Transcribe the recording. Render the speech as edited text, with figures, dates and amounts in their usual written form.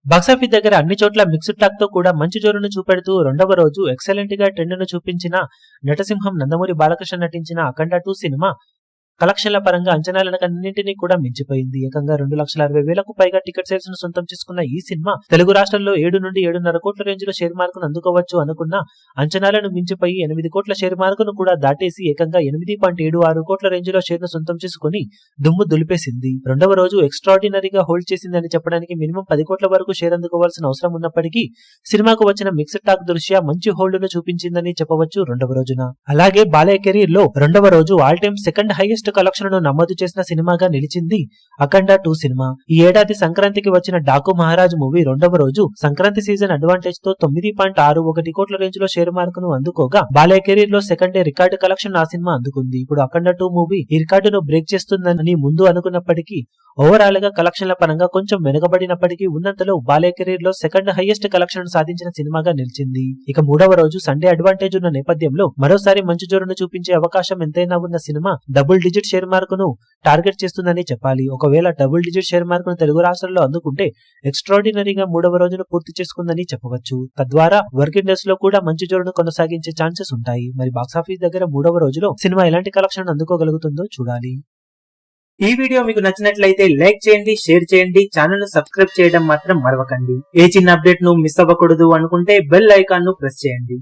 Box office దగ్గర అన్ని చోట్ల మిక్స్డ్ టాక్ తో కూడా మంచి జోరును చూపెడుతూ రెండవ రోజు ఎక్సలెంట్ గా ట్రెండ్ ను చూపించిన నటసింహం నందమూరి బాలకృష్ణ నటించిన అఖండ 2 సినిమా కలెక్షన్ల పరంగా అంచనాలన్నింటినీ కూడా మించిపోయింది. ఏకంగా 2,60,000కు పైగా టికెట్ సేల్స్ ను సొంతం చేసుకున్న ఈ సినిమా తెలుగు రాష్ట్రాల్లో 7 నుండి 7.5 కోట్ల రేంజ్ లో షేర్ మార్కును అందుకోవచ్చు అనుకున్న అంచనాలను మించిపోయి 8 కోట్ల షేర్ మార్కును కూడా దాటేసి ఏకంగా 8.76 కోట్ల రేంజ్ లో షేర్ ను సొంతం చేసుకుని దుమ్ము దులిపేసింది. రెండవ రోజు ఎక్స్ట్రాడినరీగా హోల్డ్ చేసిందని చెప్పడానికి మినిమం 10 కోట్ల వరకు షేర్ అందుకోవాల్సిన అవసరం ఉన్నప్పటికీ సినిమాకు వచ్చిన మిక్స్డ్ టాక్ దృష్ట్యా మంచి హోల్డ్ ను చూపించిందని చెప్పవచ్చు రెండవ రోజున. అలాగే బాలయ్య కెరీర్ లో రెండవ రోజు all time second highest collection ను నమోదు చేసిన సినిమాగా నిలిచింది అఖండ 2 సినిమా. ఈ ఏడాది సంక్రాంతికి వచ్చిన డాకు మహారాజ్ మూవీ రెండవ రోజు సంక్రాంతి సీజన్ అడ్వాంటేజ్ తో 9.61 కోట్ల రేంజ్ లో షేర్ మార్కును అందుకోగా బాలయ్య కెరీర్ లో సెకండ్ డే రికార్డు కలెక్షన్ ఆ సినిమా అందుకుంది. ఇప్పుడు అఖండ 2 మూవీ ఈ రికార్డును బ్రేక్ చేస్తుందని ముందు అనుకున్నప్పటికీ ఓవరాల్ గా కలెక్షన్ల పరంగా కొంచెం వెనుకబడినప్పటికీ ఉన్నంతలో బాలయ్య కెరీర్ లో సెకండ్ హైయెస్ట్ కలెక్షన్ సాధించిన సినిమాగా నిలిచింది. ఇక మూడవ రోజు సండే అడ్వాంటేజ్ ఉన్న నేపథ్యంలో మరోసారి మంచి జోరును చూపించే అవకాశం ఎంతైనా ఉన్న సినిమా డబుల్ డిజిట్ షేర్ మార్కును టార్గెట్ చేస్తుందని చెప్పాలి. ఒకవేళ డబుల్ డిజిట్ షేర్ మార్కును తెలుగు రాష్ట్రాల్లో అందుకుంటే ఎక్స్ట్రాడినరీగా మూడవ రోజును పూర్తి చేసుకుందని చెప్పవచ్చు. తద్వారా వర్కింగ్ డేస్ లో కూడా మంచి జోరును కొనసాగించే ఛాన్సెస్ ఉంటాయి. మరి బాక్సాఫీస్ దగ్గర మూడవ రోజులో సినిమా ఎలాంటి కలెక్షన్ అందుకోగలుగుతుందో చూడాలి. ఈ వీడియో మీకు నచ్చినట్లయితే లైక్ చేయండి, షేర్ చేయండి, ఛానల్ ను సబ్స్క్రైబ్ చేయడం మాత్రం మరవకండి. ఏ చిన్న అప్డేట్ ను మిస్ అవ్వకూడదు అనుకుంటే బెల్ ఐకాన్ ను ప్రెస్ చేయండి.